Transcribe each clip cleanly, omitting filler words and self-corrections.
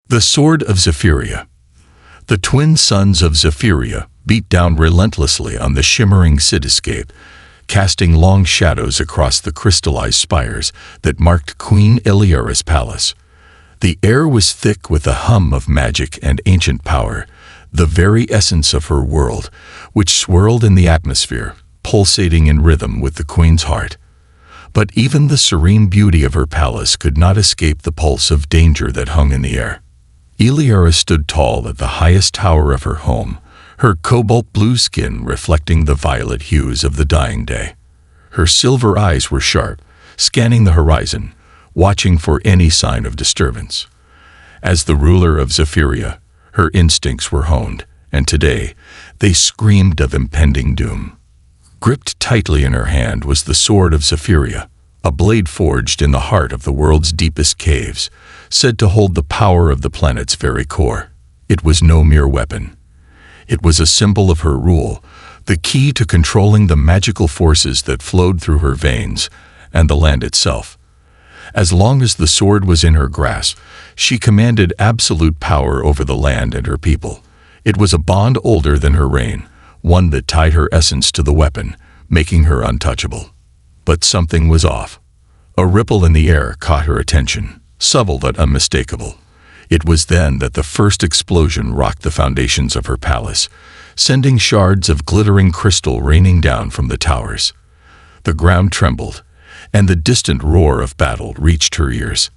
The Sword of Zephyria. The twin sons of Zephyria beat down relentlessly on the shimmering cityscape, casting long shadows across the crystallized spires that marked Queen Iliara's palace. The air was thick with the hum of magic and ancient power, the very essence of her world, which swirled in the atmosphere, pulsating in rhythm with the queen's heart. But even the serene beauty of her palace could not escape the pulse of danger that hung in the air. Iliara stood tall at the highest tower of her home, her cobalt blue skin reflecting the violet hues of the dying day. Her silver eyes were sharp, scanning the horizon, watching for any sign of disturbance. As the ruler of Zephyria, her instincts were honed, and today they screamed of impending doom. Gripped tightly in her hand was the Sword of Zephyria, a blade forged in the heart of the world's deepest caves, said to hold the power of the planet's very core. It was no mere weapon. It was a symbol of her rule, the key to controlling the magical forces that flowed through her veins and the land itself. As long as the sword was in her grasp, she commanded absolute power over the land and her people. It was a bond older than her reign, one that tied her essence to the weapon, making her untouchable. But something was off. A ripple in the air caught her attention, subtle but unmistakable. It was then that the first explosion rocked the foundations of her palace, sending shards of glittering crystal raining down from the towers. The ground trembled, and the distant roar of battle reached her ears.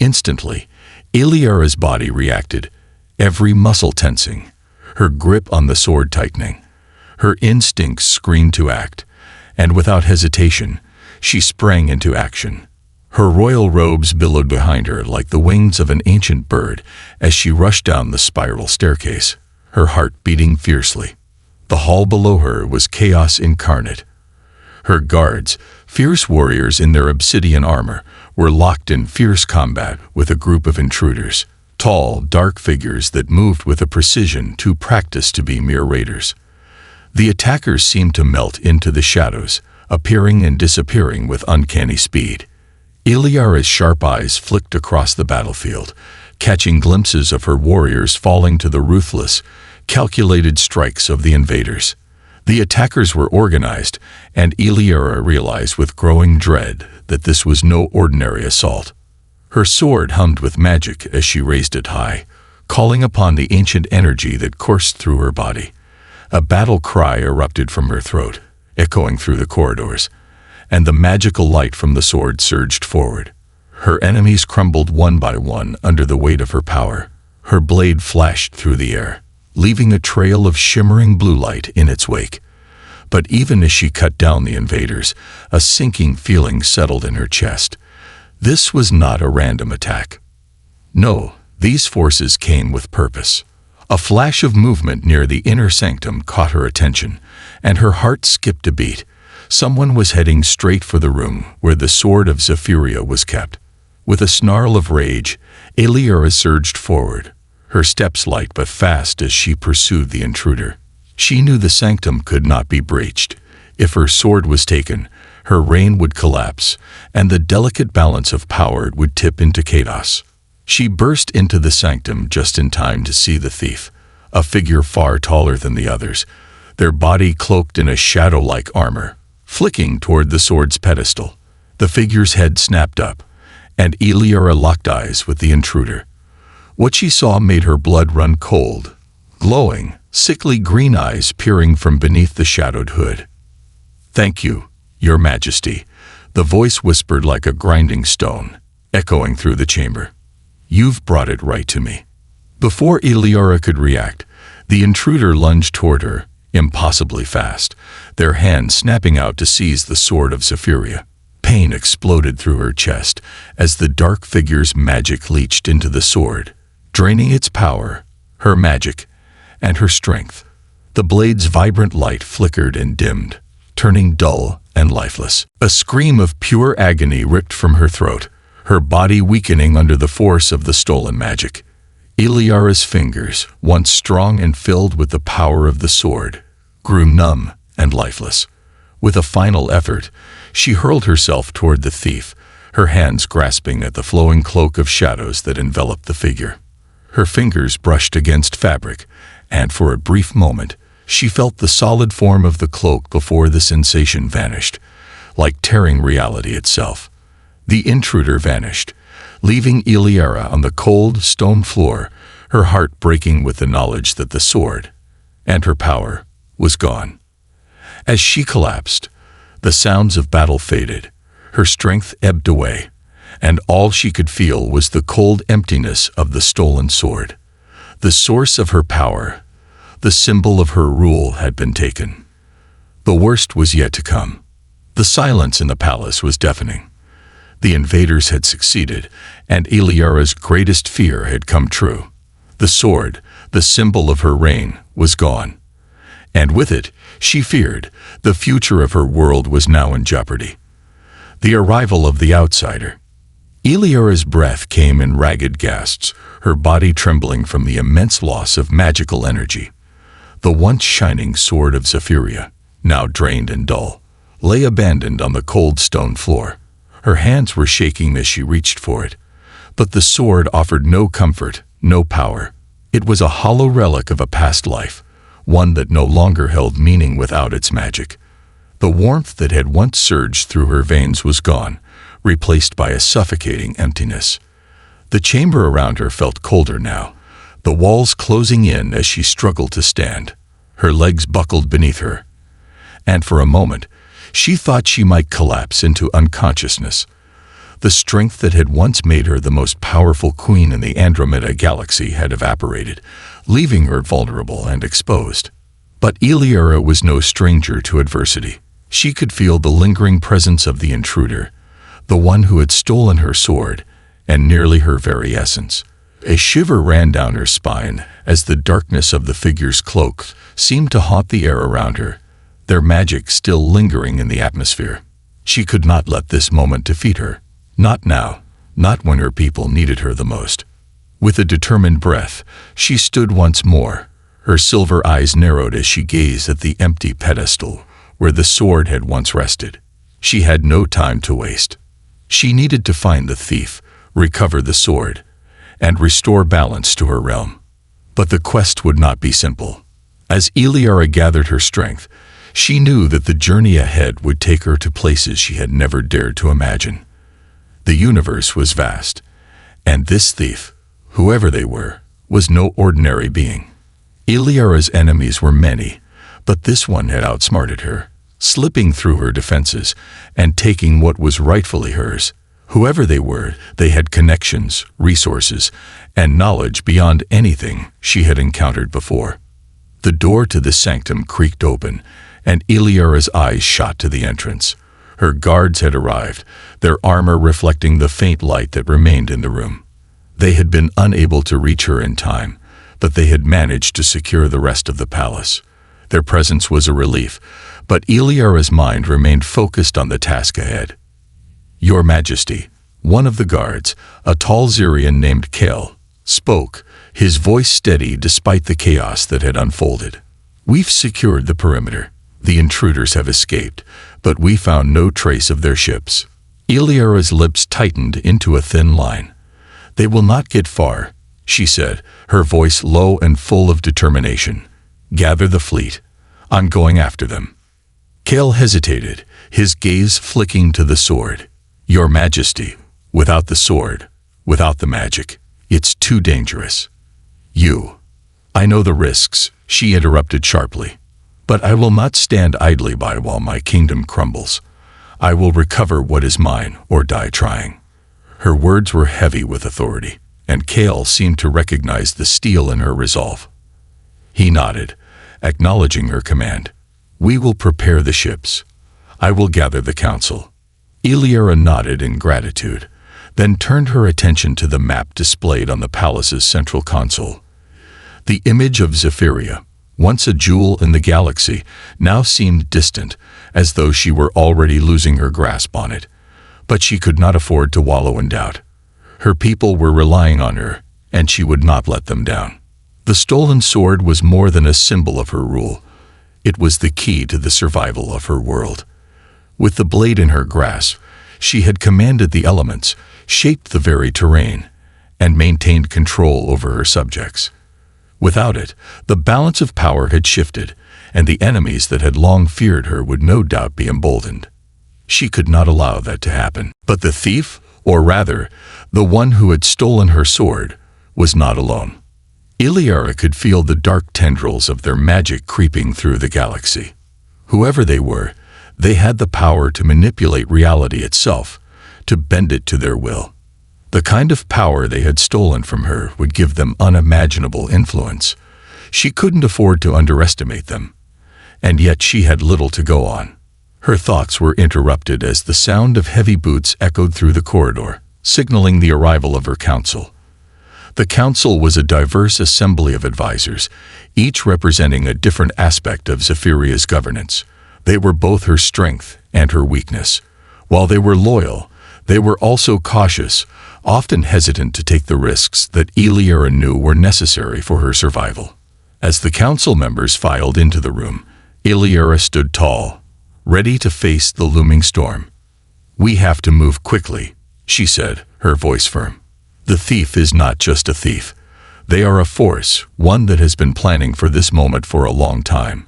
Instantly, Iliara's body reacted, every muscle tensing, her grip on the sword tightening. Her instincts screamed to act, and without hesitation, she sprang into action. Her royal robes billowed behind her like the wings of an ancient bird as she rushed down the spiral staircase, her heart beating fiercely. The hall below her was chaos incarnate. Her guards, fierce warriors in their obsidian armor, were locked in fierce combat with a group of intruders, tall, dark figures that moved with a precision too practiced to be mere raiders. The attackers seemed to melt into the shadows, appearing and disappearing with uncanny speed. Iliara's sharp eyes flicked across the battlefield, catching glimpses of her warriors falling to the ruthless, calculated strikes of the invaders. The attackers were organized, and Iliara realized with growing dread that this was no ordinary assault. Her sword hummed with magic as she raised it high, calling upon the ancient energy that coursed through her body. A battle cry erupted from her throat, echoing through the corridors, and the magical light from the sword surged forward. Her enemies crumbled one by one under the weight of her power. Her blade flashed through the air, leaving a trail of shimmering blue light in its wake. But even as she cut down the invaders, a sinking feeling settled in her chest. This was not a random attack. No, these forces came with purpose. A flash of movement near the inner sanctum caught her attention, and her heart skipped a beat. Someone was heading straight for the room where the Sword of Zephyria was kept. With a snarl of rage, Iliara surged forward, her steps light but fast as she pursued the intruder. She knew the sanctum could not be breached. If her sword was taken, her reign would collapse, and the delicate balance of power would tip into chaos. She burst into the sanctum just in time to see the thief, a figure far taller than the others, their body cloaked in a shadow-like armor, flicking toward the sword's pedestal. The figure's head snapped up, and Iliara locked eyes with the intruder. What she saw made her blood run cold, glowing, sickly green eyes peering from beneath the shadowed hood. "Thank you, Your Majesty," the voice whispered like a grinding stone, echoing through the chamber. "You've brought it right to me." Before Iliara could react, the intruder lunged toward her, impossibly fast, their hands snapping out to seize the Sword of Zephyria. Pain exploded through her chest as the dark figure's magic leached into the sword, draining its power, her magic, and her strength. The blade's vibrant light flickered and dimmed, turning dull and lifeless. A scream of pure agony ripped from her throat, her body weakening under the force of the stolen magic. Iliara's fingers, once strong and filled with the power of the sword, grew numb and lifeless. With a final effort, she hurled herself toward the thief, her hands grasping at the flowing cloak of shadows that enveloped the figure. Her fingers brushed against fabric, and for a brief moment, she felt the solid form of the cloak before the sensation vanished, like tearing reality itself. The intruder vanished, leaving Iliara on the cold stone floor, her heart breaking with the knowledge that the sword, and her power, was gone. As she collapsed, the sounds of battle faded, her strength ebbed away, and all she could feel was the cold emptiness of the stolen sword. The source of her power, the symbol of her rule, had been taken. The worst was yet to come. The silence in the palace was deafening. The invaders had succeeded, and Iliara's greatest fear had come true. The sword, the symbol of her reign, was gone. And with it, she feared, the future of her world was now in jeopardy. The arrival of the outsider. Iliara's breath came in ragged gasps, her body trembling from the immense loss of magical energy. The once shining sword of Zephyria, now drained and dull, lay abandoned on the cold stone floor. Her hands were shaking as she reached for it. But the sword offered no comfort, no power. It was a hollow relic of a past life, one that no longer held meaning without its magic. The warmth that had once surged through her veins was gone, replaced by a suffocating emptiness. The chamber around her felt colder now, the walls closing in as she struggled to stand. Her legs buckled beneath her, and for a moment, she thought she might collapse into unconsciousness. The strength that had once made her the most powerful queen in the Andromeda galaxy had evaporated, leaving her vulnerable and exposed. But Iliara was no stranger to adversity. She could feel the lingering presence of the intruder, the one who had stolen her sword, and nearly her very essence. A shiver ran down her spine as the darkness of the figure's cloak seemed to haunt the air around her, their magic still lingering in the atmosphere. She could not let this moment defeat her. Not now, not when her people needed her the most. With a determined breath, she stood once more, her silver eyes narrowed as she gazed at the empty pedestal where the sword had once rested. She had no time to waste. She needed to find the thief, recover the sword, and restore balance to her realm. But the quest would not be simple. As Iliara gathered her strength, she knew that the journey ahead would take her to places she had never dared to imagine. The universe was vast, and this thief, whoever they were, was no ordinary being. Iliara's enemies were many, but this one had outsmarted her, slipping through her defenses and taking what was rightfully hers. Whoever they were, they had connections, resources, and knowledge beyond anything she had encountered before. The door to the sanctum creaked open, and Iliara's eyes shot to the entrance. Her guards had arrived, their armor reflecting the faint light that remained in the room. They had been unable to reach her in time, but they had managed to secure the rest of the palace. Their presence was a relief, but Iliara's mind remained focused on the task ahead. "Your Majesty," one of the guards, a tall Zirian named Kale, spoke, his voice steady despite the chaos that had unfolded. "We've secured the perimeter. The intruders have escaped, but we found no trace of their ships." Iliara's lips tightened into a thin line. "They will not get far," she said, her voice low and full of determination. "Gather the fleet. I'm going after them." Kale hesitated, his gaze flicking to the sword. "Your Majesty, without the sword, without the magic, it's too dangerous." I know the risks," she interrupted sharply. "But I will not stand idly by while my kingdom crumbles. I will recover what is mine or die trying." Her words were heavy with authority, and Kale seemed to recognize the steel in her resolve. He nodded, acknowledging her command. "We will prepare the ships. I will gather the council." Iliara nodded in gratitude, then turned her attention to the map displayed on the palace's central console. The image of Zephyria, once a jewel in the galaxy, now seemed distant, as though she were already losing her grasp on it. But she could not afford to wallow in doubt. Her people were relying on her, and she would not let them down. The stolen sword was more than a symbol of her rule. It was the key to the survival of her world. With the blade in her grasp, she had commanded the elements, shaped the very terrain, and maintained control over her subjects. Without it, the balance of power had shifted, and the enemies that had long feared her would no doubt be emboldened. She could not allow that to happen. But the thief, or rather, the one who had stolen her sword, was not alone. Iliara could feel the dark tendrils of their magic creeping through the galaxy. Whoever they were, they had the power to manipulate reality itself, to bend it to their will. The kind of power they had stolen from her would give them unimaginable influence. She couldn't afford to underestimate them. And yet she had little to go on. Her thoughts were interrupted as the sound of heavy boots echoed through the corridor, signaling the arrival of her council. The council was a diverse assembly of advisors, each representing a different aspect of Zephyria's governance. They were both her strength and her weakness. While they were loyal, they were also cautious, often hesitant to take the risks that Iliara knew were necessary for her survival. As the council members filed into the room, Iliara stood tall, ready to face the looming storm. "We have to move quickly," she said, her voice firm. "The thief is not just a thief. They are a force, one that has been planning for this moment for a long time.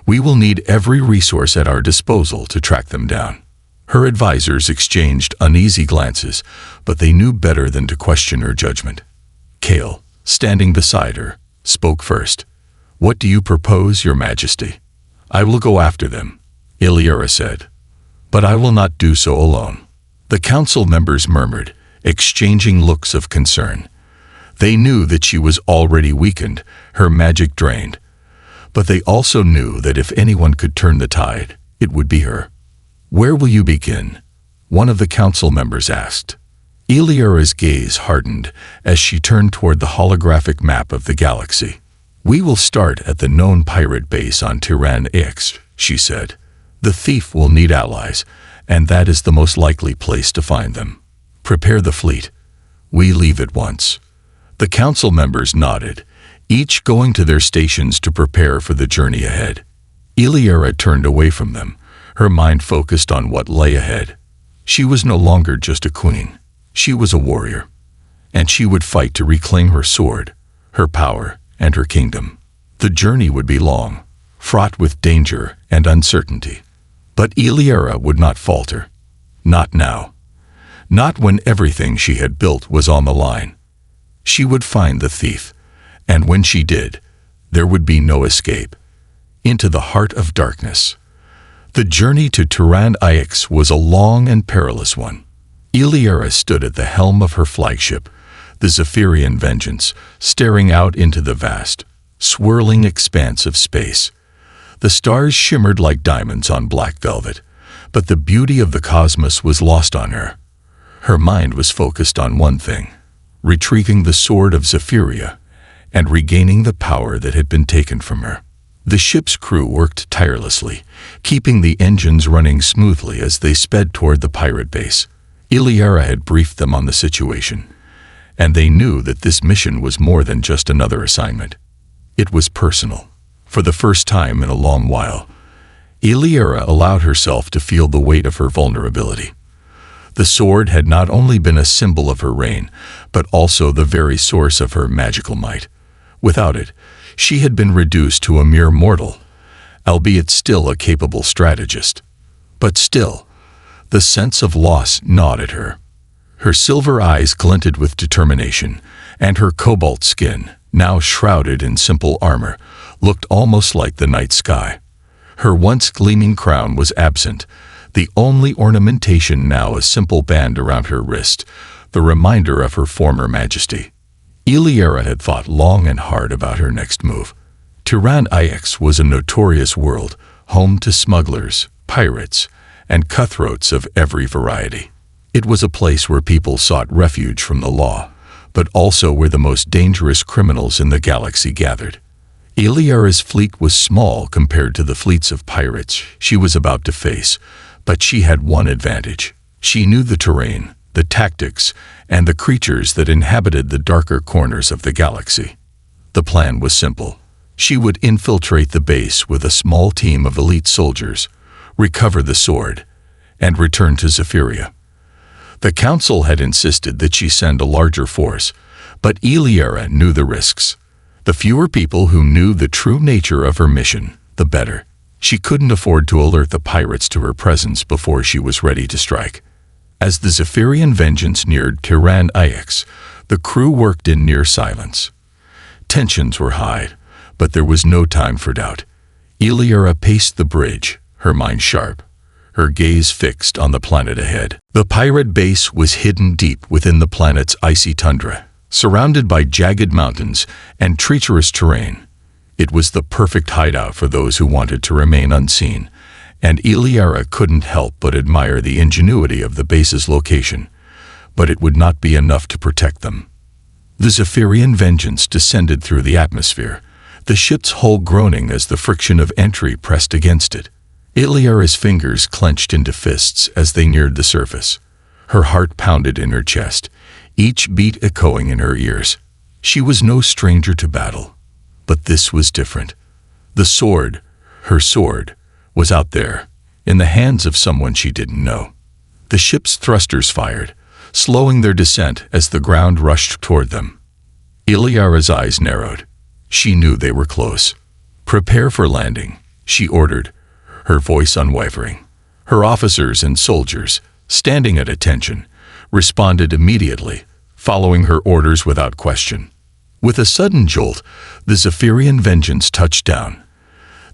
We will need every resource at our disposal to track them down." Her advisors exchanged uneasy glances, but they knew better than to question her judgment. Kale, standing beside her, spoke first. "What do you propose, Your Majesty?" "I will go after them," Iliara said. "But I will not do so alone." The council members murmured, exchanging looks of concern. They knew that she was already weakened, her magic drained. But they also knew that if anyone could turn the tide, it would be her. "Where will you begin?" one of the council members asked. Iliara's gaze hardened as she turned toward the holographic map of the galaxy. "We will start at the known pirate base on Tyran X," she said. "The thief will need allies, and that is the most likely place to find them. Prepare the fleet. We leave at once." The council members nodded, each going to their stations to prepare for the journey ahead. Iliara turned away from them, her mind focused on what lay ahead. She was no longer just a queen. She was a warrior. And she would fight to reclaim her sword, her power, and her kingdom. The journey would be long, fraught with danger and uncertainty. But Iliara would not falter. Not now. Not when everything she had built was on the line. She would find the thief, and when she did, there would be no escape. Into the heart of darkness. The journey to Tyran Ix was a long and perilous one. Iliara stood at the helm of her flagship, the Zephyrian Vengeance, staring out into the vast, swirling expanse of space. The stars shimmered like diamonds on black velvet, but the beauty of the cosmos was lost on her. Her mind was focused on one thing: retrieving the sword of Zephyria and regaining the power that had been taken from her. The ship's crew worked tirelessly, keeping the engines running smoothly as they sped toward the pirate base. Iliara had briefed them on the situation, and they knew that this mission was more than just another assignment. It was personal. For the first time in a long while, Iliara allowed herself to feel the weight of her vulnerability. The sword had not only been a symbol of her reign, but also the very source of her magical might. Without it, she had been reduced to a mere mortal, albeit still a capable strategist. But still, the sense of loss gnawed at her. Her silver eyes glinted with determination, and her cobalt skin, now shrouded in simple armor, looked almost like the night sky. Her once gleaming crown was absent, the only ornamentation now a simple band around her wrist, the reminder of her former majesty. Iliara had thought long and hard about her next move. Tyran Ix was a notorious world, home to smugglers, pirates, and cutthroats of every variety. It was a place where people sought refuge from the law, but also where the most dangerous criminals in the galaxy gathered. Iliara's fleet was small compared to the fleets of pirates she was about to face, but she had one advantage. She knew the terrain, the tactics, and the creatures that inhabited the darker corners of the galaxy. The plan was simple. She would infiltrate the base with a small team of elite soldiers, recover the sword, and return to Zephyria. The council had insisted that she send a larger force, but Iliera knew the risks. The fewer people who knew the true nature of her mission, the better. She couldn't afford to alert the pirates to her presence before she was ready to strike. As the Zephyrian vengeance neared Tiran Ix, the crew worked in near silence. Tensions were high, but there was no time for doubt. Iliera paced the bridge, her mind sharp, her gaze fixed on the planet ahead. The pirate base was hidden deep within the planet's icy tundra, surrounded by jagged mountains and treacherous terrain. It was the perfect hideout for those who wanted to remain unseen, and Iliera couldn't help but admire the ingenuity of the base's location. But it would not be enough to protect them. The Zephyrian vengeance descended through the atmosphere, the ship's hull groaning as the friction of entry pressed against it. Iliera's fingers clenched into fists as they neared the surface. Her heart pounded in her chest, each beat echoing in her ears. She was no stranger to battle. But this was different. The sword, her sword, was out there, in the hands of someone she didn't know. The ship's thrusters fired, slowing their descent as the ground rushed toward them. Iliera's eyes narrowed. She knew they were close. "Prepare for landing," she ordered, her voice unwavering. Her officers and soldiers, standing at attention, responded immediately, following her orders without question. With a sudden jolt, the Zephyrian vengeance touched down.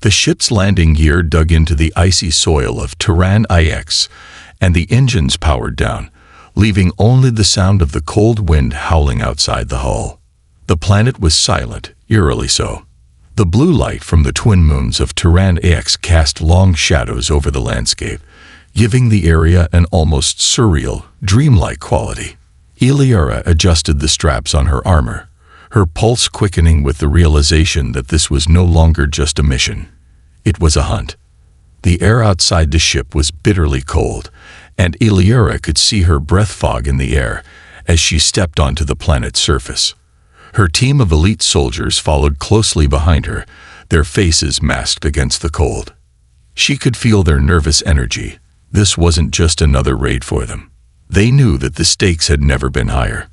The ship's landing gear dug into the icy soil of Tiran Ix, and the engines powered down, leaving only the sound of the cold wind howling outside the hull. The planet was silent, eerily so. The blue light from the twin moons of Tiran Ix cast long shadows over the landscape, giving the area an almost surreal, dreamlike quality. Iliera adjusted the straps on her armor, her pulse quickening with the realization that this was no longer just a mission. It was a hunt. The air outside the ship was bitterly cold, and Iliera could see her breath fog in the air as she stepped onto the planet's surface. Her team of elite soldiers followed closely behind her, their faces masked against the cold. She could feel their nervous energy. This wasn't just another raid for them. They knew that the stakes had never been higher.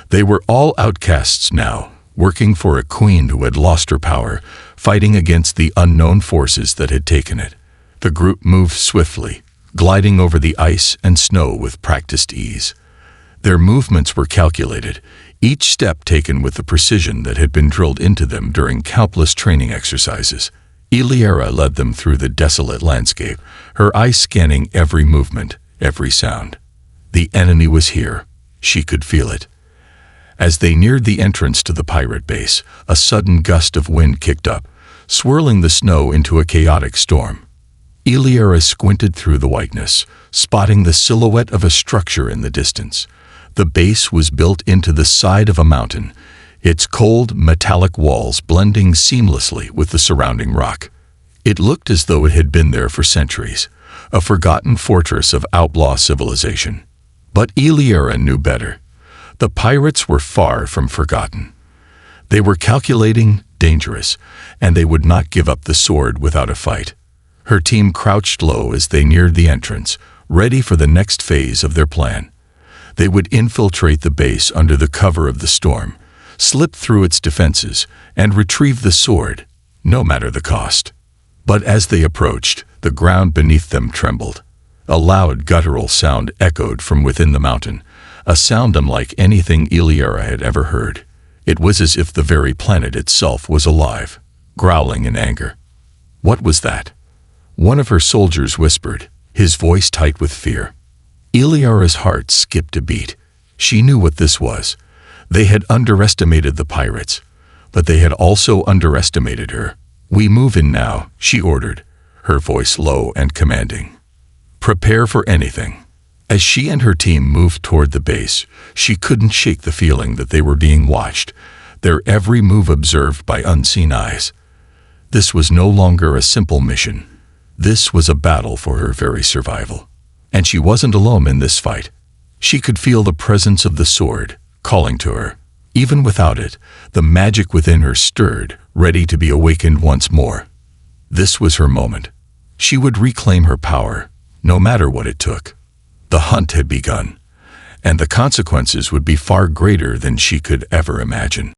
They were all outcasts now, working for a queen who had lost her power, fighting against the unknown forces that had taken it. The group moved swiftly, gliding over the ice and snow with practiced ease. Their movements were calculated, each step taken with the precision that had been drilled into them during countless training exercises. Iliera led them through the desolate landscape, her eyes scanning every movement, every sound. The enemy was here. She could feel it. As they neared the entrance to the pirate base, a sudden gust of wind kicked up, swirling the snow into a chaotic storm. Iliera squinted through the whiteness, spotting the silhouette of a structure in the distance. The base was built into the side of a mountain, its cold, metallic walls blending seamlessly with the surrounding rock. It looked as though it had been there for centuries, a forgotten fortress of outlaw civilization. But Iliera knew better. The pirates were far from forgotten. They were calculating, dangerous, and they would not give up the sword without a fight. Her team crouched low as they neared the entrance, ready for the next phase of their plan. They would infiltrate the base under the cover of the storm, slip through its defenses, and retrieve the sword, no matter the cost. But as they approached, the ground beneath them trembled. A loud guttural sound echoed from within the mountain, a sound unlike anything Iliera had ever heard. It was as if the very planet itself was alive, growling in anger. What was that? One of her soldiers whispered, his voice tight with fear. Iliera's heart skipped a beat. She knew what this was. They had underestimated the pirates, but they had also underestimated her. "We move in now," she ordered, her voice low and commanding. "Prepare for anything." As she and her team moved toward the base, she couldn't shake the feeling that they were being watched, their every move observed by unseen eyes. This was no longer a simple mission. This was a battle for her very survival. And she wasn't alone in this fight. She could feel the presence of the sword, calling to her. Even without it, the magic within her stirred, ready to be awakened once more. This was her moment. She would reclaim her power, no matter what it took. The hunt had begun, and the consequences would be far greater than she could ever imagine.